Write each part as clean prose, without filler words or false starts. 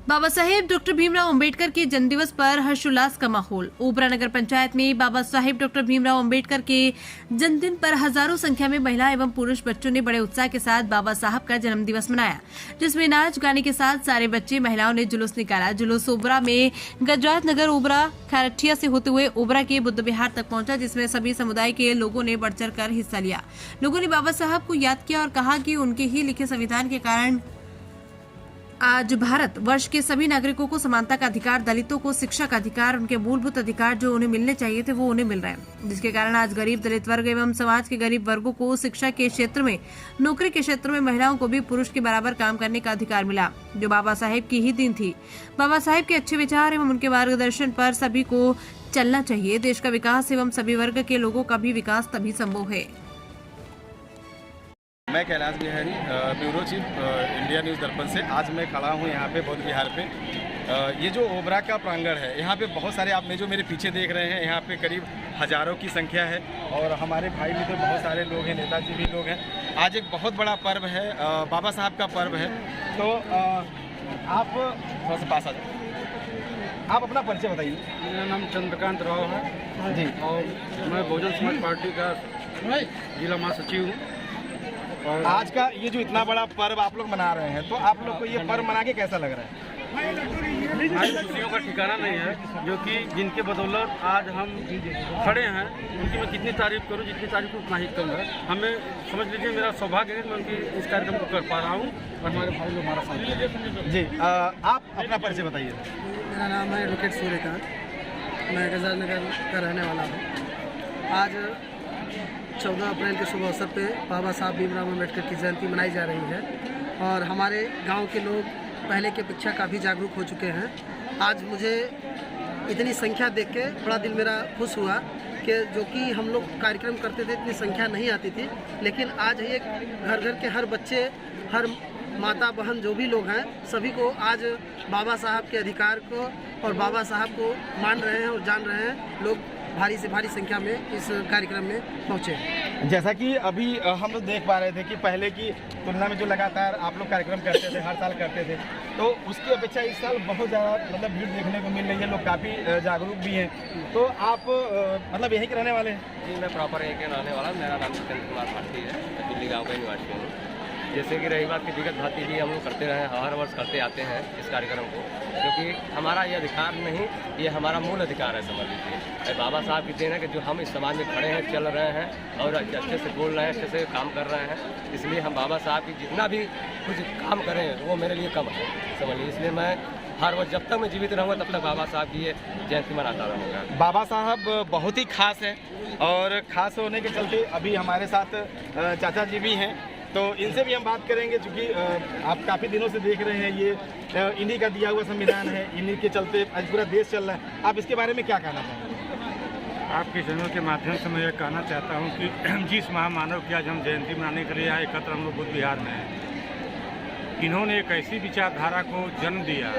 Baba Saheb doctor Bhimrao Ambedkar के जन्मदिवस पर हर्षोल्लास का माहौल। ओबरा नगर पंचायत में बाबा साहेब डॉक्टर भीमराव अंबेडकर के जन्मदिन पर हजारों संख्या में महिला एवं पुरुष बच्चों ने बड़े उत्साह के साथ बाबा साहब का जन्मदिवस मनाया, जिसमें नाच गाने के साथ सारे बच्चे महिलाओं ने जुलूस निकाला। जुलूस ओबरा में गजराज नगर ओबरा खैरठिया से होते हुए ओबरा के बुद्ध विहार तक पहुंचा, जिसमें सभी समुदाय के लोगों ने बढ़ चढ़ कर हिस्सा लिया। लोगों ने बाबा साहब को याद किया और कहा कि उनके ही लिखे संविधान के कारण आज भारत वर्ष के सभी नागरिकों को समानता का अधिकार, दलितों को शिक्षा का अधिकार, उनके मूलभूत अधिकार जो उन्हें मिलने चाहिए थे वो उन्हें मिल रहे हैं, जिसके कारण आज गरीब दलित वर्ग एवं समाज के गरीब वर्गों को शिक्षा के क्षेत्र में, नौकरी के क्षेत्र में महिलाओं को भी पुरुष के बराबर काम करने का अधिकार मिला, जो बाबा साहेब की ही देन थी। बाबा साहेब के अच्छे विचार एवं उनके मार्गदर्शन पर सभी को चलना चाहिए। देश का विकास एवं सभी वर्ग के लोगों का भी विकास तभी संभव है। मैं Kailash Bihari, bureau chief, India news दर्पण से। आज मैं खड़ा हूँ यहाँ पे बौद्ध विहार पे। ये जो ओबरा का प्रांगण है, यहाँ पे बहुत सारे आप जो मेरे पीछे देख रहे हैं, यहाँ पे करीब हजारों की संख्या है और हमारे भाई भी तो बहुत सारे लोग हैं, नेताजी भी लोग हैं। आज एक बहुत बड़ा पर्व है, बाबा साहब का पर्व है। तो आप थोड़ा सा पास आ जाओ, आप अपना परिचय बताइए। मेरा नाम चंद्रकांत राव है जी, और मैं बहुजन समाज पार्टी का जिला महासचिव हूँ। और आज का ये जो इतना बड़ा पर्व आप लोग मना रहे हैं, तो आप लोग को ये पर्व मना के कैसा लग रहा है? हमारी खुशियों का ठिकाना नहीं है, जो कि जिनके बदौलत आज हम खड़े हैं, उनकी मैं कितनी तारीफ करूं, जितनी तारीफ उतना ही कम है। हमें समझ लीजिए मेरा सौभाग्य है कि मैं उनकी इस कार्यक्रम को कर पा रहा हूं और हमारे भाई लोग हमारा साथ हैं। जी, आप अपना परिचय बताइए। मेरा नाम है एडवोकेट सूर्यकांत, मैं गजराज नगर का रहने वाला हूँ। आज 14 अप्रैल के शुभ अवसर पे बाबा साहब भीमराव अम्बेडकर की जयंती मनाई जा रही है और हमारे गांव के लोग पहले की अपेक्षा काफ़ी जागरूक हो चुके हैं। आज मुझे इतनी संख्या देख के बड़ा दिल मेरा खुश हुआ कि जो कि हम लोग कार्यक्रम करते थे इतनी संख्या नहीं आती थी, लेकिन आज ये घर घर के हर बच्चे, हर माता बहन जो भी लोग हैं, सभी को आज बाबा साहब के अधिकार को और बाबा साहब को मान रहे हैं और जान रहे हैं। लोग भारी से भारी संख्या में इस कार्यक्रम में पहुँचे। जैसा कि अभी हम लोग देख पा रहे थे कि पहले की तुलना में जो लगातार आप लोग कार्यक्रम करते थे, हर साल करते थे, तो उसकी अपेक्षा इस साल बहुत ज़्यादा मतलब भीड़ देखने को मिल रही है। लोग काफ़ी जागरूक भी हैं। तो आप मतलब यहीं के रहने वाले हैं? जी, मैं प्रॉपर यहीं के रहने वाला। मेरा नाम जितेंद्र कुमार भारती है, मैं दिल्ली गाँव का निवासी हूँ। जैसे कि रही बात की विगत भांति भी हम लोग करते रहे, हर वर्ष करते आते हैं इस कार्यक्रम को, क्योंकि हमारा ये अधिकार नहीं, ये हमारा मूल अधिकार है, समझ लीजिए। बाबा साहब की देन है कि जो हम इस समाज में खड़े हैं, चल रहे हैं और अच्छे से बोल रहे हैं, अच्छे से काम कर रहे हैं। इसलिए हम बाबा साहब की जितना भी कुछ काम करें वो मेरे लिए कम है, समझ लीजिए। इसलिए मैं हर वर्ष जब तक मैं जीवित रहूँगा तब तक बाबा साहब की ये जयंती मनाता रहूँगा। बाबा साहब बहुत ही खास है और ख़ास होने के चलते अभी हमारे साथ चाचा जी भी हैं, तो इनसे भी हम बात करेंगे। चूँकि आप काफ़ी दिनों से देख रहे हैं, ये इन्हीं का दिया हुआ संविधान है, इन्हीं के चलते आज पूरा देश चल रहा है। आप इसके बारे में क्या कहना चाहेंगे? आपके चैनल के माध्यम से मैं ये कहना चाहता हूँ कि जिस महामानव की आज हम जयंती मनाने के लिए यहाँ एकत्र हम लोग बुद्ध विहार में हैं, इन्होंने एक ऐसी विचारधारा को जन्म दिया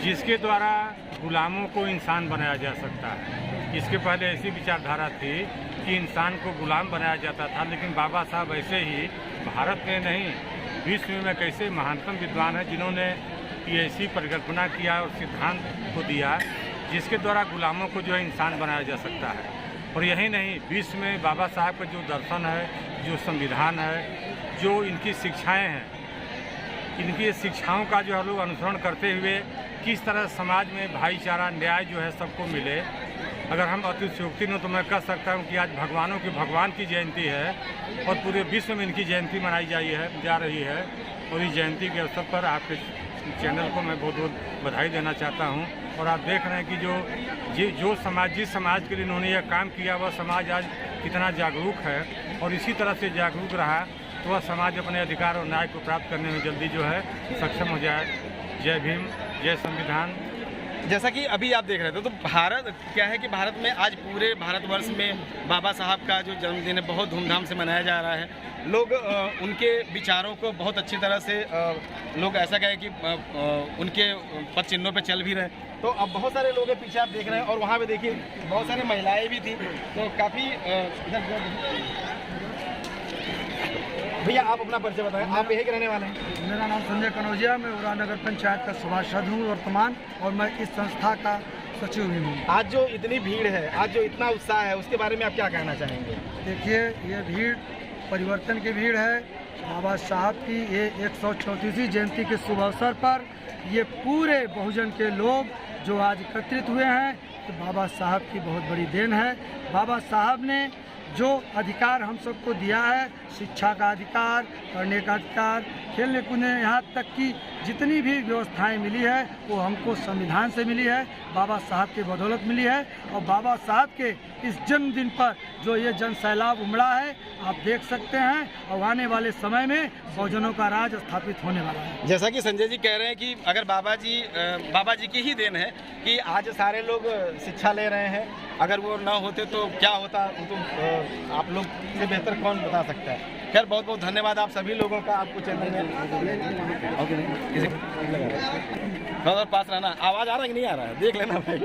जिसके द्वारा गुलामों को इंसान बनाया जा सकता है। इसके पहले ऐसी विचारधारा थी कि इंसान को गुलाम बनाया जाता था, लेकिन बाबा साहब ऐसे ही भारत में नहीं विश्व में कैसे महानतम विद्वान हैं जिन्होंने ये ऐसी परिकल्पना किया और सिद्धांत को दिया जिसके द्वारा गुलामों को जो है इंसान बनाया जा सकता है। और यही नहीं, विश्व में बाबा साहब का जो दर्शन है, जो संविधान है, जो इनकी शिक्षाएँ हैं, इनकी शिक्षाओं का जो है लोग अनुसरण करते हुए किस तरह समाज में भाईचारा, न्याय जो है सबको मिले। अगर हम अतिशयोक्ति न तो मैं कह सकता हूँ कि आज भगवानों की भगवान की जयंती है और पूरे विश्व में इनकी जयंती मनाई जा रही है। और इस जयंती के अवसर पर आपके चैनल को मैं बहुत बहुत बधाई देना चाहता हूँ। और आप देख रहे हैं कि जिस समाज के लिए इन्होंने यह काम किया, वह समाज आज कितना जागरूक है और इसी तरह से जागरूक रहा तो वह समाज अपने अधिकार और न्याय को प्राप्त करने में जल्दी जो है सक्षम हो जाए। जय भीम, जय संविधान। जैसा कि अभी आप देख रहे थे, तो भारत क्या है कि भारत में आज पूरे भारतवर्ष में बाबा साहब का जो जन्मदिन है बहुत धूमधाम से मनाया जा रहा है। लोग उनके विचारों को बहुत अच्छी तरह से लोग ऐसा कहें कि उनके पद चिन्हों पे चल भी रहे हैं। तो अब बहुत सारे लोग हैं, पीछे आप देख रहे हैं, और वहाँ पे देखिए बहुत सारी महिलाएं भी थी। तो काफ़ी भैया आप अपना परिचय बताएं, आप यहीं के रहने वाले हैं? मेरा नाम संजय कनौजिया, मैं उरा नगर पंचायत का सभासद हूँ वर्तमान, और मैं इस संस्था का सचिव भी हूँ। आज जो इतनी भीड़ है, आज जो इतना उत्साह है, उसके बारे में आप क्या कहना चाहेंगे? देखिए, ये भीड़ परिवर्तन की भीड़ है। बाबा साहब की ये 134वीं जयंती के शुभ अवसर पर ये पूरे बहुजन के लोग जो आज एकत्रित हुए हैं, तो बाबा साहब की बहुत बड़ी देन है। बाबा साहब ने जो अधिकार हम सबको दिया है, शिक्षा का अधिकार, पढ़ने का अधिकार, खेलने कूदने, यहाँ तक कि जितनी भी व्यवस्थाएं मिली है वो हमको संविधान से मिली है, बाबा साहब के बदौलत मिली है। और बाबा साहब के इस जन्मदिन पर जो ये जन सैलाब उमड़ा है, आप देख सकते हैं, और आने वाले समय में बहुजनों का राज स्थापित होने वाला है। जैसा कि संजय जी कह रहे हैं कि अगर बाबा जी की ही देन है कि आज सारे लोग शिक्षा ले रहे हैं, अगर वो ना होते तो क्या होता, तो आप लोग से बेहतर कौन बता सकता है। खैर, बहुत बहुत धन्यवाद आप सभी लोगों का। आपको चैनल में ओके नहीं और पास रहना, आवाज़ आ रहा है कि नहीं आ रहा है, देख लेना भाई,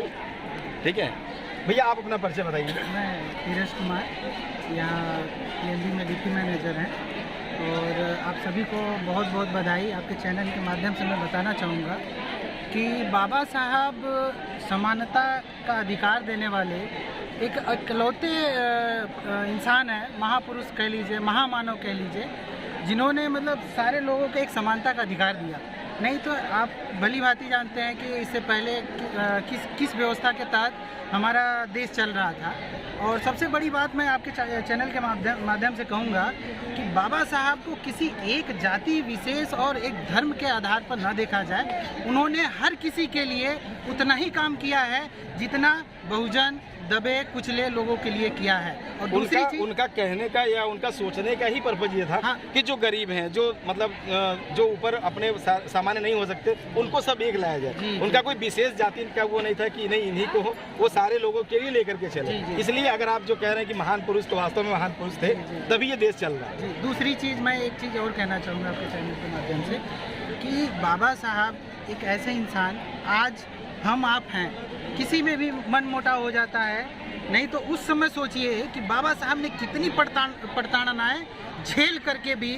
ठीक है। भैया आप अपना परिचय बताइए। मैं धीरज कुमार, यहाँ PNB में DP मैनेजर हैं, और आप सभी को बहुत बहुत बधाई। आपके चैनल के माध्यम से मैं बताना चाहूँगा कि बाबा साहब समानता का अधिकार देने वाले एक इकलौते इंसान है, महापुरुष कह लीजिए, महामानव कह लीजिए, जिन्होंने मतलब सारे लोगों को एक समानता का अधिकार दिया। नहीं तो आप भली भांति जानते हैं कि इससे पहले किस व्यवस्था के तहत हमारा देश चल रहा था। और सबसे बड़ी बात मैं आपके चैनल के माध्यम से कहूँगा कि बाबा साहब को किसी एक जाति विशेष और एक धर्म के आधार पर न देखा जाए। उन्होंने हर किसी के लिए उतना ही काम किया है जितना बहुजन दबे कुचले लोगों के लिए किया है। और दूसरी चीज, उनका कहने का या उनका सोचने का ही पर्पज ये था, हाँ, कि जो गरीब हैं, जो मतलब जो ऊपर अपने सामान्य नहीं हो सकते, उनको सब एक लाया जाए। उनका कोई विशेष जाति का वो नहीं था कि नहीं इन्हीं को हो, वो सारे लोगों के लिए लेकर के चले। इसलिए अगर आप जो कह रहे हैं कि महान पुरुष, तो वास्तव में महान पुरुष थे, तभी ये देश चल रहा है। दूसरी चीज़, मैं एक चीज़ और कहना चाहूँगा आपके चैनल के माध्यम से कि बाबा साहब एक ऐसे इंसान, आज हम आप हैं, किसी में भी मन मोटा हो जाता है, नहीं तो उस समय सोचिए कि बाबा साहब ने कितनी प्रताड़नाएं झेल करके भी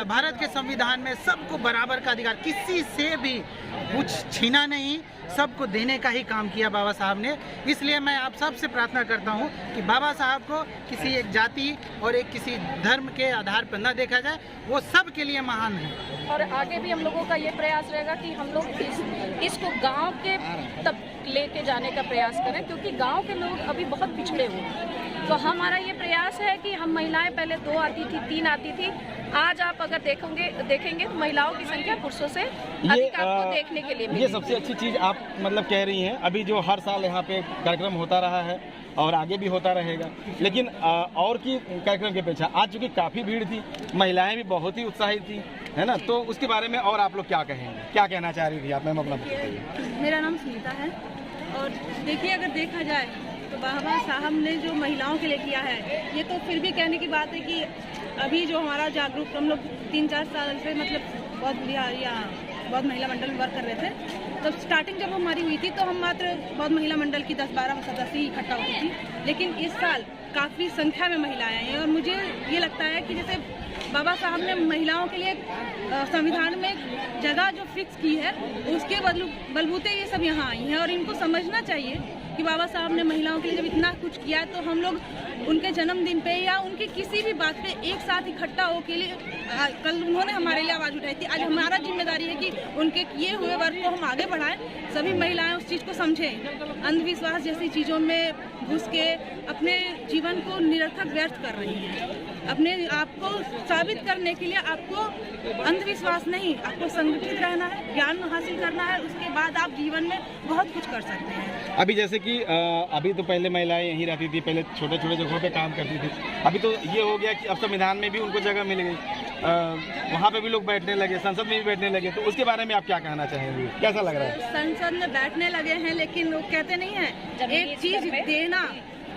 भारत के संविधान में सबको बराबर का अधिकार, किसी से भी कुछ छीना नहीं, सबको देने का ही काम किया बाबा साहब ने। इसलिए मैं आप सबसे प्रार्थना करता हूं कि बाबा साहब को किसी एक जाति और एक किसी धर्म के आधार पर न देखा जाए, वो सब के लिए महान है। और आगे भी हम लोगों का ये प्रयास रहेगा कि हम लोग इसको गांव के तक लेके जाने का प्रयास करें, क्योंकि गांव के लोग अभी बहुत पिछड़े हुए हैं। तो हमारा ये प्रयास है कि हम महिलाएं पहले 2 आती थी, 3 आती थी, आज आप अगर देखेंगे तो महिलाओं की संख्या पुरुषों से अधिक आपको देखने के लिए मिलेगी। ये सबसे अच्छी चीज़ आप मतलब कह रही हैं। अभी जो हर साल यहाँ पे कार्यक्रम होता रहा है और आगे भी होता रहेगा, लेकिन और की कार्यक्रम की अपेक्षा आज चूँकि काफ़ी भीड़ थी, महिलाएं भी बहुत ही उत्साहित थी, है ना, तो उसके बारे में और आप लोग क्या कहेंगे, क्या कहना चाह रही थी आप? मैम अपना बताइए। मेरा नाम सुनीता है, और देखिए अगर देखा जाए तो बाबा साहब ने जो महिलाओं के लिए किया है, ये तो फिर भी कहने की बात है कि अभी जो हमारा जागरूक, हम लोग 3-4 साल से मतलब बहुत महिला मंडल में वर्क कर रहे थे। तो स्टार्टिंग जब हमारी हुई थी तो हम मात्र बहुत महिला मंडल की 10-12 सदस्य ही इकट्ठा होती थी, लेकिन इस साल काफ़ी संख्या में महिलाएं हैं। और मुझे ये लगता है कि जैसे बाबा साहब ने महिलाओं के लिए संविधान में जगह जो फिक्स की है, उसके बलबूते ये सब यहाँ आई हैं। और इनको समझना चाहिए कि बाबा साहब ने महिलाओं के लिए जब इतना कुछ किया है, तो हम लोग उनके जन्मदिन पे या उनकी किसी भी बात पे एक साथ इकट्ठा हो के लिए, कल उन्होंने हमारे लिए आवाज़ उठाई थी, आज हमारा जिम्मेदारी है कि उनके किए हुए वर्क को हम आगे बढ़ाएं। सभी महिलाएं उस चीज़ को समझें। अंधविश्वास जैसी चीज़ों में घुस के अपने जीवन को निरर्थक व्यर्थ कर रही हैं। अपने आप को साबित करने के लिए आपको अंधविश्वास नहीं, आपको संगठित रहना है, ज्ञान हासिल करना है, उसके बाद आप जीवन में बहुत कुछ कर सकते हैं। अभी जैसे कि अभी तो पहले महिलाएं यहीं रहती थी, पहले छोटे छोटे जगहों पे काम करती थी, अभी तो ये हो गया कि अब संविधान में भी उनको जगह मिल गई, वहाँ पे भी लोग बैठने लगे, संसद में भी बैठने लगे, तो उसके बारे में आप क्या कहना चाहेंगे, कैसा लग रहा है? संसद में बैठने लगे हैं, लेकिन लोग कहते नहीं हैं, एक चीज़ देना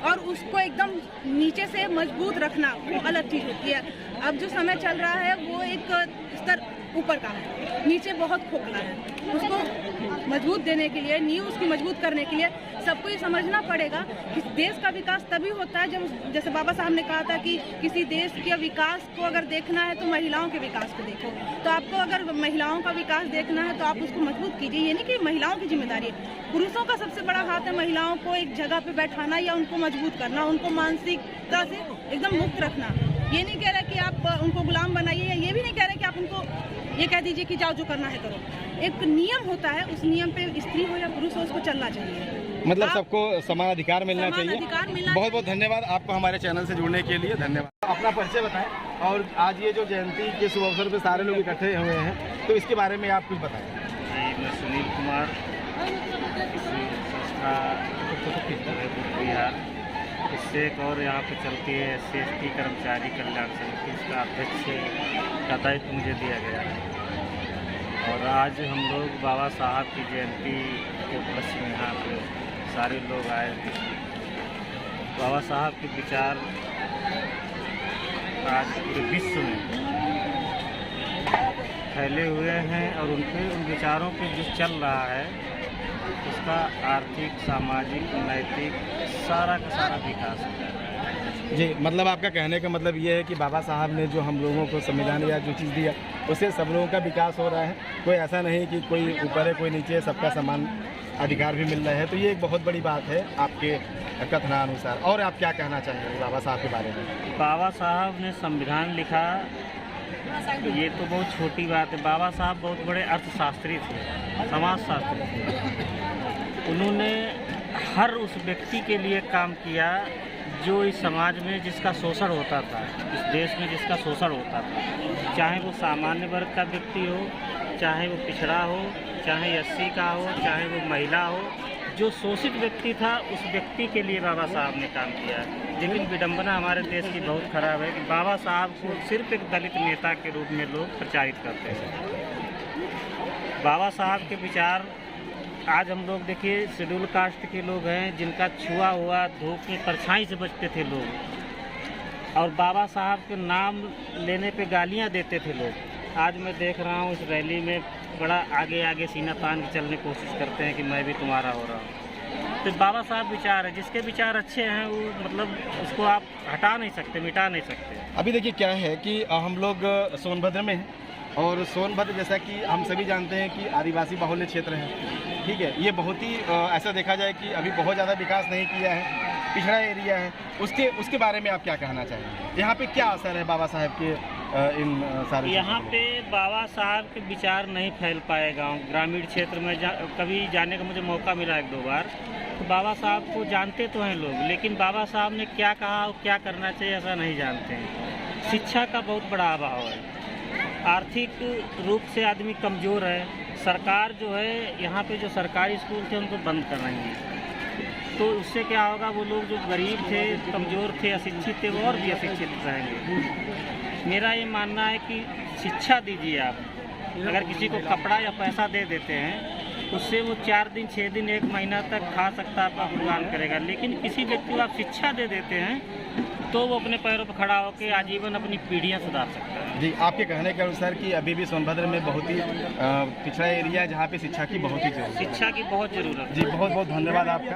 और उसको एकदम नीचे से मजबूत रखना वो अलग चीज़ होती है। अब जो समय चल रहा है वो एक स्तर ऊपर का है, नीचे बहुत खोखला है। उसको मजबूत देने के लिए, नींव उसकी मजबूत करने के लिए सबको ये समझना पड़ेगा कि देश का विकास तभी होता है जब, जैसे बाबा साहब ने कहा था कि किसी देश के विकास को अगर देखना है तो महिलाओं के विकास को देखो। तो आपको अगर महिलाओं का विकास देखना है तो आप उसको मजबूत कीजिए। ये नहीं कि महिलाओं की जिम्मेदारी है, पुरुषों का सबसे बड़ा हाथ है महिलाओं को एक जगह पे बैठाना या उनको मजबूत करना, उनको मानसिकता से एकदम मुक्त रखना। ये नहीं कह रहे कि आप उनको गुलाम बनाइए, या ये भी नहीं कह रहे कि आप उनको ये कह दीजिए कि जाओ जो करना है करो। एक नियम होता है, उस नियम पे स्त्री हो या पुरुष हो उसको चलना चाहिए। मतलब सबको समान अधिकार मिलना समान चाहिए। अधिकार मिलना बहुत बहुत धन्यवाद आपको हमारे चैनल से जुड़ने के लिए, धन्यवाद। अपना परिचय बताएं और आज ये जो जयंती के शुभ अवसर पे सारे लोग इकट्ठे हुए हैं तो इसके बारे में आप कुछ बताएं। जी, मैं सुनील कुमार, किसी संस्था बिहार, इससे एक और यहाँ पे चलती है SC/ST कर्मचारी कल्याण समिति, इसका अध्यक्ष का दायित्व मुझे दिया गया है। और आज हम लोग बाबा साहब की जयंती के उपलक्ष्य में यहाँ पे सारे लोग आए। बाबा साहब के विचार आज पूरे विश्व में फैले हुए हैं और उन विचारों पे जो चल रहा है उसका आर्थिक, सामाजिक, नैतिक सारा का सारा विकास हो रहा है। जी, मतलब आपका कहने का मतलब ये है कि बाबा साहब ने जो हम लोगों को संविधान या जो चीज़ दिया उससे सब लोगों का विकास हो रहा है। कोई ऐसा नहीं कि कोई ऊपर है कोई नीचे है, सबका समान अधिकार भी मिल रहा है। तो ये एक बहुत बड़ी बात है आपके कथनानुसार। और आप क्या कहना चाहेंगे बाबा साहब के बारे में? बाबा साहब ने संविधान लिखा, ये तो बहुत छोटी बात है। बाबा साहब बहुत बड़े अर्थशास्त्री थे, समाजशास्त्री थे। उन्होंने हर उस व्यक्ति के लिए काम किया जो इस समाज में जिसका शोषण होता था, इस देश में जिसका शोषण होता था, चाहे वो सामान्य वर्ग का व्यक्ति हो, चाहे वो पिछड़ा हो, चाहे SC का हो, चाहे वो महिला हो, जो शोषित व्यक्ति था उस व्यक्ति के लिए बाबा साहब ने काम किया। लेकिन विडंबना हमारे देश की बहुत खराब है कि बाबा साहब को सिर्फ एक दलित नेता के रूप में लोग प्रचारित करते हैं। बाबा साहब के विचार आज हम लोग देखिए शेड्यूल कास्ट के लोग हैं जिनका छुआ हुआ धूप में परछाई से बचते थे लोग, और बाबा साहब के नाम लेने पे गालियां देते थे लोग। आज मैं देख रहा हूँ इस रैली में बड़ा आगे आगे सीना तान के चलने की कोशिश करते हैं कि मैं भी तुम्हारा हो रहा हूँ। तो बाबा साहब विचार है, जिसके विचार अच्छे हैं वो मतलब उसको आप हटा नहीं सकते, मिटा नहीं सकते। अभी देखिए क्या है कि हम लोग सोनभद्र में हैं और सोनभद्र जैसा कि हम सभी जानते हैं कि आदिवासी बाहुल्य क्षेत्र है, ठीक है। ये बहुत ही ऐसा देखा जाए कि अभी बहुत ज़्यादा विकास नहीं किया है, पिछड़ा एरिया है। उसके बारे में आप क्या कहना चाहेंगे? यहाँ पे क्या असर है बाबा साहब के इन सारे? यहाँ पे बाबा साहब के विचार नहीं फैल पाए गाँव ग्रामीण क्षेत्र में। कभी जाने का मुझे मौका मिला 1-2 बार, तो बाबा साहब को जानते तो हैं लोग, लेकिन बाबा साहब ने क्या कहा और क्या करना चाहिए ऐसा नहीं जानते हैं। शिक्षा का बहुत बड़ा अभाव है, आर्थिक रूप से आदमी कमज़ोर है। सरकार जो है यहाँ पे जो सरकारी स्कूल थे उनको बंद कर रही है, तो उससे क्या होगा, वो लोग जो गरीब थे, कमज़ोर थे, अशिक्षित थे, वो और भी अशिक्षित रहेंगे। मेरा ये मानना है कि शिक्षा दीजिए आप। अगर किसी को कपड़ा या पैसा दे देते हैं उससे वो 4 दिन, 6 दिन, 1 महीना तक खा सकता है, आपका गुणगान करेगा। लेकिन किसी व्यक्ति को आप शिक्षा दे देते हैं तो वो अपने पैरों पर खड़ा होकर आजीवन अपनी पीढ़ियाँ सुधार सकता है। जी, आपके कहने के अनुसार कि अभी भी सोनभद्र में बहुत ही पिछड़ा एरिया है जहाँ पे शिक्षा की बहुत ही जरूरत है। शिक्षा की बहुत ज़रूरत है। जी, बहुत बहुत धन्यवाद आपका।